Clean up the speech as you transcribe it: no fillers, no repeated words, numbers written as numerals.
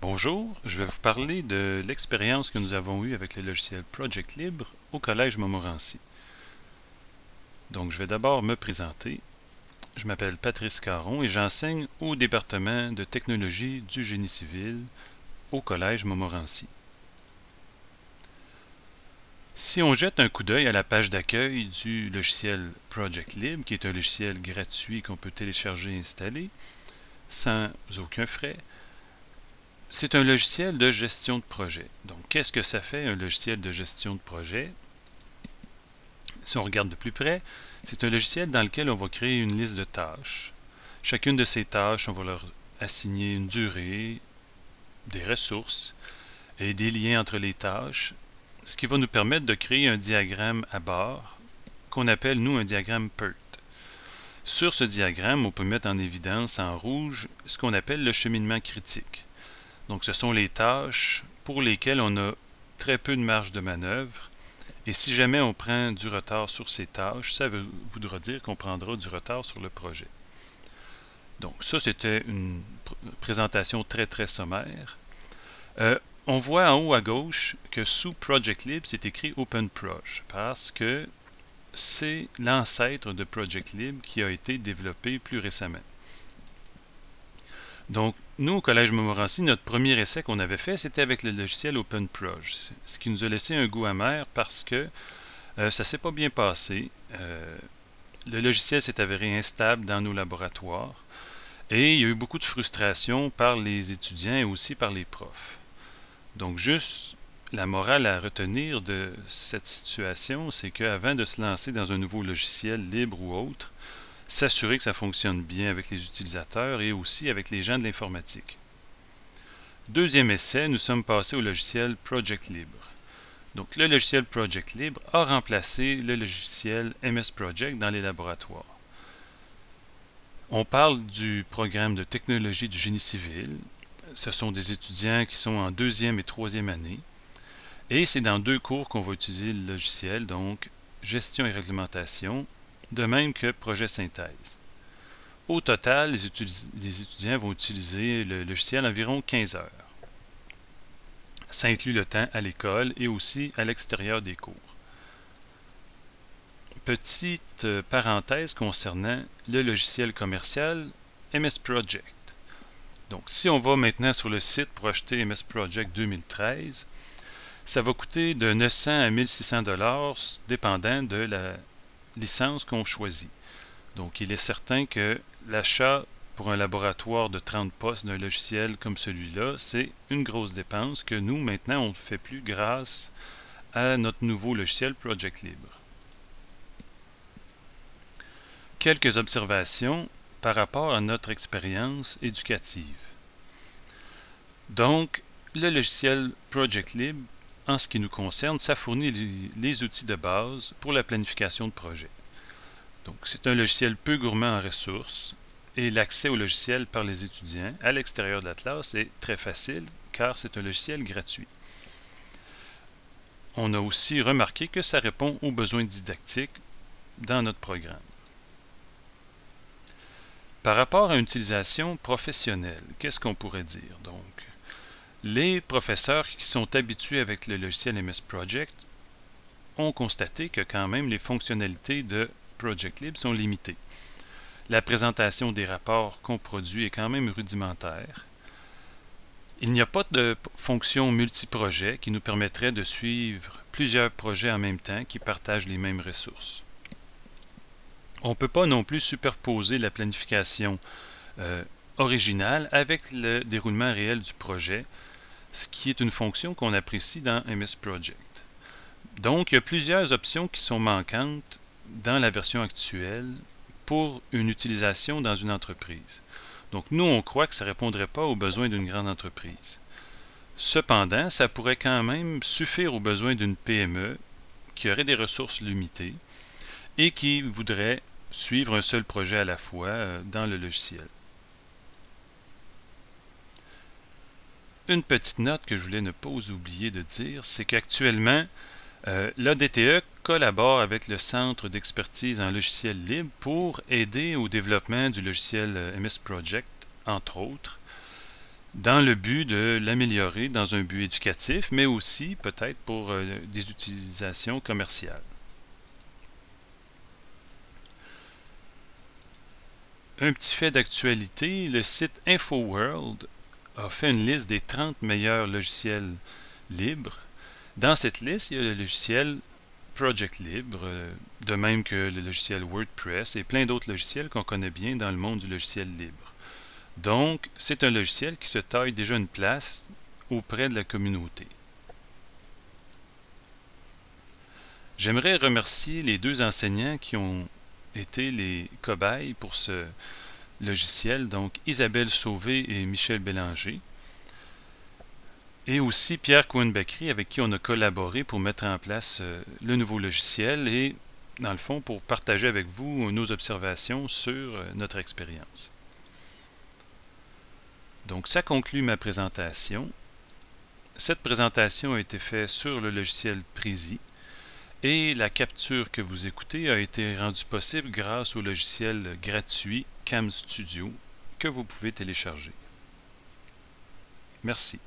Bonjour, je vais vous parler de l'expérience que nous avons eue avec le logiciel Project Libre au Collège Montmorency. Donc, je vais d'abord me présenter. Je m'appelle Patrice Caron et j'enseigne au département de technologie du génie civil au Collège Montmorency. Si on jette un coup d'œil à la page d'accueil du logiciel Project Libre, qui est un logiciel gratuit qu'on peut télécharger et installer sans aucun frais, c'est un logiciel de gestion de projet. Donc, qu'est-ce que ça fait un logiciel de gestion de projet? Si on regarde de plus près, c'est un logiciel dans lequel on va créer une liste de tâches. Chacune de ces tâches, on va leur assigner une durée, des ressources et des liens entre les tâches, ce qui va nous permettre de créer un diagramme à barres qu'on appelle, nous, un diagramme PERT. Sur ce diagramme, on peut mettre en évidence en rouge ce qu'on appelle le cheminement critique. Donc, ce sont les tâches pour lesquelles on a très peu de marge de manœuvre. Et si jamais on prend du retard sur ces tâches, ça voudra dire qu'on prendra du retard sur le projet. Donc ça, c'était une présentation très sommaire. On voit en haut à gauche que sous Project Lib, c'est écrit OpenProj parce que c'est l'ancêtre de Project Lib qui a été développé plus récemment. Donc, nous, au Collège Montmorency, notre premier essai qu'on avait fait, c'était avec le logiciel OpenProj, ce qui nous a laissé un goût amer parce que ça s'est pas bien passé. Le logiciel s'est avéré instable dans nos laboratoires et il y a eu beaucoup de frustration par les étudiants et aussi par les profs. Donc, juste la morale à retenir de cette situation, c'est qu'avant de se lancer dans un nouveau logiciel libre ou autre, s'assurer que ça fonctionne bien avec les utilisateurs et aussi avec les gens de l'informatique. Deuxième essai, nous sommes passés au logiciel Project Libre. Donc, le logiciel Project Libre a remplacé le logiciel MS Project dans les laboratoires. On parle du programme de technologie du génie civil. Ce sont des étudiants qui sont en deuxième et troisième année. Et c'est dans deux cours qu'on va utiliser le logiciel, donc gestion et réglementation, de même que projet synthèse. Au total, les étudiants vont utiliser le logiciel environ 15 heures. Ça inclut le temps à l'école et aussi à l'extérieur des cours. Petite parenthèse concernant le logiciel commercial MS Project. Donc, si on va maintenant sur le site pour acheter MS Project 2013, ça va coûter de 900 à 1600 $, dépendant de la licence qu'on choisit. Donc, il est certain que l'achat pour un laboratoire de 30 postes d'un logiciel comme celui-là, c'est une grosse dépense que nous, maintenant, on ne fait plus grâce à notre nouveau logiciel Project Libre. Quelques observations par rapport à notre expérience éducative. Donc, le logiciel Project Libre, en ce qui nous concerne, ça fournit les outils de base pour la planification de projet. Donc, c'est un logiciel peu gourmand en ressources et l'accès au logiciel par les étudiants à l'extérieur de la classe est très facile car c'est un logiciel gratuit. On a aussi remarqué que ça répond aux besoins didactiques dans notre programme. Par rapport à une utilisation professionnelle, qu'est-ce qu'on pourrait dire? Donc, les professeurs qui sont habitués avec le logiciel MS Project ont constaté que quand même les fonctionnalités de Project Lib sont limitées. La présentation des rapports qu'on produit est quand même rudimentaire. Il n'y a pas de fonction multiprojet qui nous permettrait de suivre plusieurs projets en même temps qui partagent les mêmes ressources. On ne peut pas non plus superposer la planification originale avec le déroulement réel du projet, ce qui est une fonction qu'on apprécie dans MS Project. Donc, il y a plusieurs options qui sont manquantes dans la version actuelle pour une utilisation dans une entreprise. Donc, nous, on croit que ça ne répondrait pas aux besoins d'une grande entreprise. Cependant, ça pourrait quand même suffire aux besoins d'une PME qui aurait des ressources limitées et qui voudrait suivre un seul projet à la fois dans le logiciel. Une petite note que je voulais ne pas oublier de dire, c'est qu'actuellement, l'ADTE collabore avec le Centre d'expertise en logiciel libre pour aider au développement du logiciel MS Project, entre autres. dans le but de l'améliorer dans un but éducatif, mais aussi peut-être pour des utilisations commerciales. Un petit fait d'actualité, le site InfoWorld a fait une liste des 30 meilleurs logiciels libres. Dans cette liste, il y a le logiciel Project Libre, de même que le logiciel WordPress et plein d'autres logiciels qu'on connaît bien dans le monde du logiciel libre. Donc, c'est un logiciel qui se taille déjà une place auprès de la communauté. J'aimerais remercier les deux enseignants qui ont été les cobayes pour ce logiciel, donc Isabelle Sauvé et Michel Bélanger, et aussi Pierre Cohen-Bacry avec qui on a collaboré pour mettre en place le nouveau logiciel et, dans le fond, pour partager avec vous nos observations sur notre expérience. Donc, ça conclut ma présentation. Cette présentation a été faite sur le logiciel Prezi et la capture que vous écoutez a été rendue possible grâce au logiciel gratuit CamStudio que vous pouvez télécharger. Merci.